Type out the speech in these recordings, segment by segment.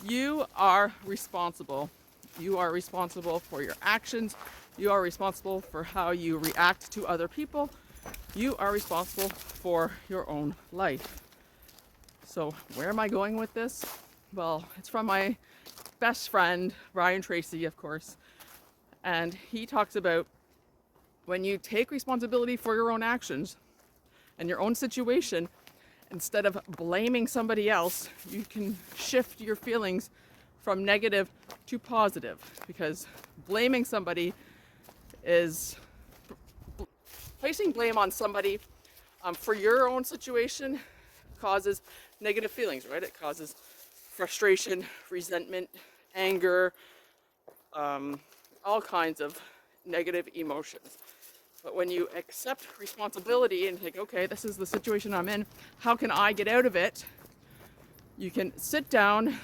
You are responsible. You are responsible for your actions. You are responsible for how you react to other people. You are responsible for your own life. So, where am I going with this? Well, it's from my best friend, Brian Tracy, of course. And he talks about when you take responsibility for your own actions and your own situation, instead of blaming somebody else, you can shift your feelings from negative to positive, because blaming somebody is placing blame on somebody for your own situation causes negative feelings, right? It causes frustration, resentment, anger, all kinds of negative emotions. But when you accept responsibility and think, okay, this is the situation I'm in, how can I get out of it? You can sit down,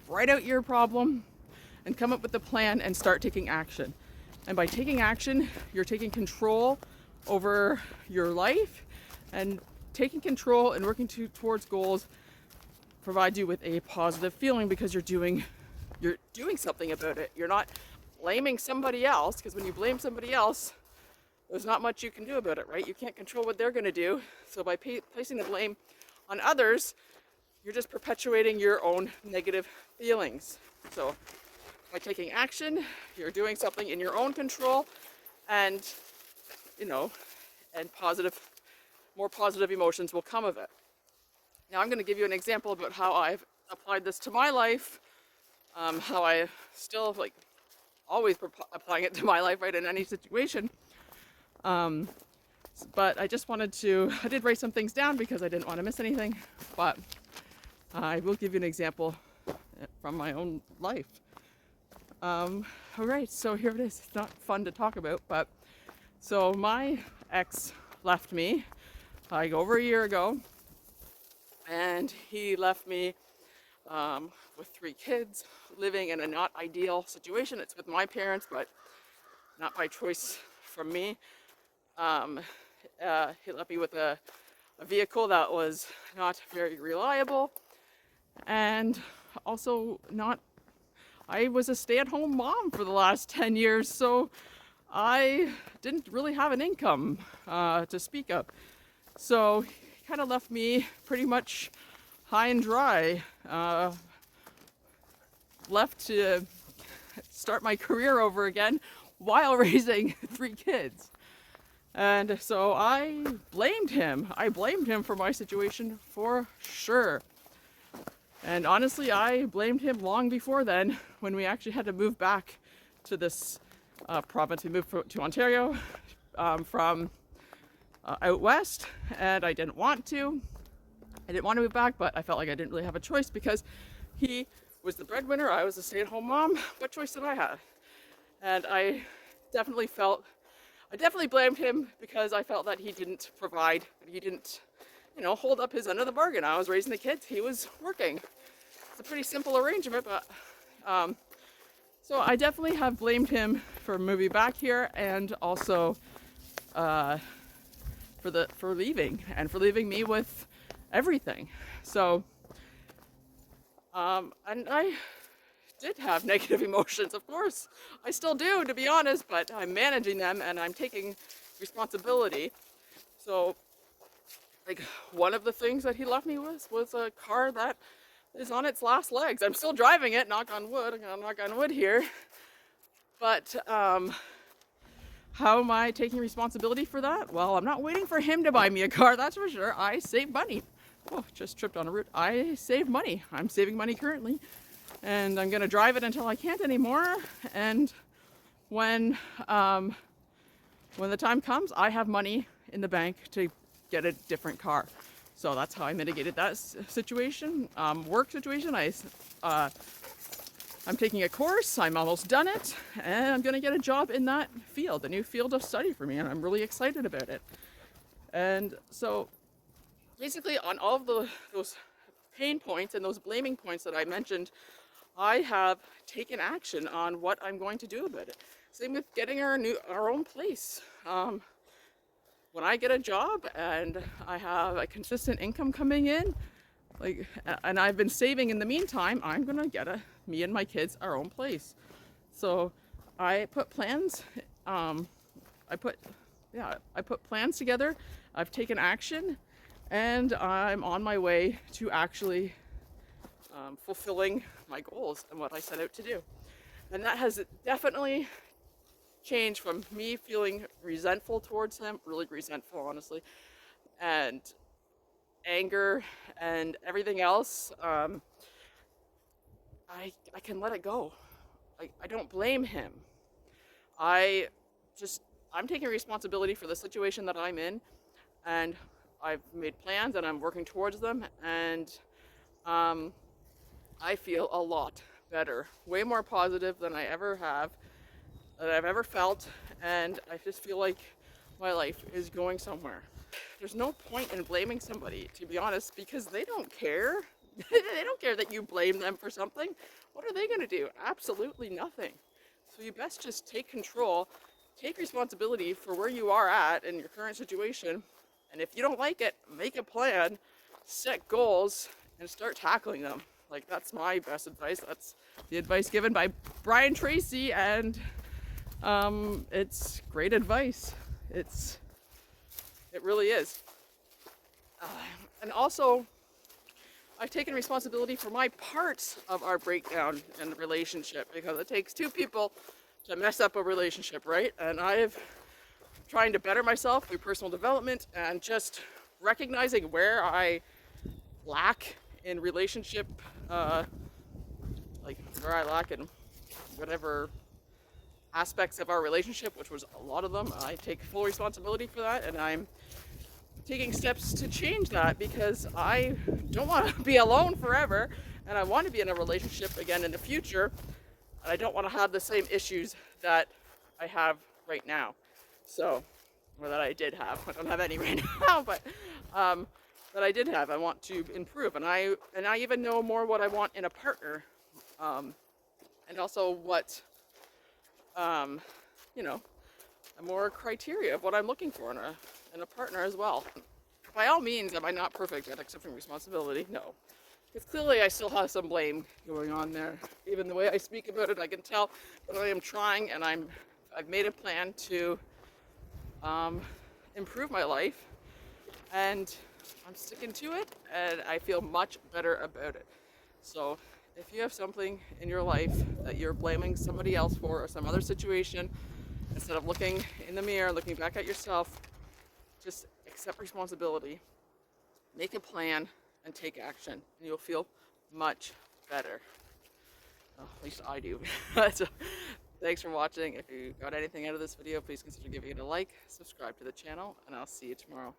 write out your problem, and come up with a plan and start taking action. And by taking action, you're taking control over your life, and taking control and working towards goals provides you with a positive feeling because you're doing something about it. You're not blaming somebody else, because when you blame somebody else, there's not much you can do about it, right? You can't control what they're going to do. So by placing the blame on others, you're just perpetuating your own negative feelings. So by taking action, you're doing something in your own control, and and more positive emotions will come of it. Now I'm going to give you an example about how I've applied this to my life, how I still always applying it to my life, right, in any situation. But I did write some things down because I didn't want to miss anything, but I will give you an example from my own life. All right, so here it is. It's not fun to talk about, but so my ex left me like over a year ago, and he left me with 3 kids, living in a not ideal situation. It's with my parents, but not by choice from me. He left me with a vehicle that was not very reliable, and also I was a stay-at-home mom for the last 10 years, so I didn't really have an income to speak of. So he kind of left me pretty much high and dry, left to start my career over again while raising 3 kids. And so I blamed him. I blamed him for my situation for sure. And honestly, I blamed him long before then, when we actually had to move back to this province. We moved to Ontario from out west, and I didn't want to. I didn't want to move back, but I felt like I didn't really have a choice because he was the breadwinner. I was a stay-at-home mom. What choice did I have? And I definitely blamed him because I felt that he didn't provide. He didn't, hold up his end of the bargain. I was raising the kids. He was working. It's a pretty simple arrangement, but so I definitely have blamed him for moving back here, and also for leaving me with everything. So and I did have negative emotions, of course. I still do, to be honest, but I'm managing them and I'm taking responsibility. So one of the things that he left me with was a car that is on its last legs. I'm still driving it, knock on wood. I'm gonna knock on wood here. But how am I taking responsibility for that? Well, I'm not waiting for him to buy me a car, that's for sure. I save money. Oh, just tripped on a root. I save money. I'm saving money currently, and I'm gonna drive it until I can't anymore. And when the time comes, I have money in the bank to get a different car. So that's how I mitigated that situation. Work situation, I'm taking a course, I'm almost done it, and I'm gonna get a job in that field, a new field of study for me, and I'm really excited about it. And so basically on all of those pain points and those blaming points that I mentioned, I have taken action on what I'm going to do about it. Same with getting our own place. When I get a job and I have a consistent income coming in, Like, and I've been saving in the meantime. I'm gonna get me and my kids our own place. So I put plans. I put plans together. I've taken action, and I'm on my way to actually fulfilling my goals and what I set out to do. And that has definitely changed from me feeling resentful towards him, really resentful, honestly, and anger and everything else. I can let it go. I don't blame him. I just, I'm taking responsibility for the situation that I'm in, and I've made plans and I'm working towards them, and I feel a lot better, way more positive than I ever have, that I've ever felt, and I just feel like my life is going somewhere. There's no point in blaming somebody, to be honest, because they don't care. They don't care that you blame them for something. What are they going to do? Absolutely nothing. So you best just take control, take responsibility for where you are at in your current situation, and if you don't like it, make a plan, set goals, and start tackling them. Like, that's my best advice. That's the advice given by Brian Tracy, and it's great advice. It really is. And also, I've taken responsibility for my parts of our breakdown in the relationship, because it takes two people to mess up a relationship, right? And I've trying to better myself through personal development and just recognizing where I lack in relationship, like where I lack in whatever aspects of our relationship, which was a lot of them. I take full responsibility for that, and I'm taking steps to change that, because I don't want to be alone forever, and I want to be in a relationship again in the future, and I don't want to have the same issues that I have right now. So, or that I did have. I don't have any right now, but that I did have. I want to improve, and I even know more what I want in a partner, and also what, you know, more criteria of what I'm looking for in a partner as well. By all means, am I not perfect at accepting responsibility? No. Because clearly I still have some blame going on there. Even the way I speak about it, I can tell that I am trying, and I've made a plan to improve my life, and I'm sticking to it, and I feel much better about it. So if you have something in your life that you're blaming somebody else for, or some other situation, instead of looking in the mirror, looking back at yourself, just accept responsibility, make a plan, and take action, and you'll feel much better. Oh, at least I do. So, thanks for watching. If you got anything out of this video, please consider giving it a like, subscribe to the channel, and I'll see you tomorrow.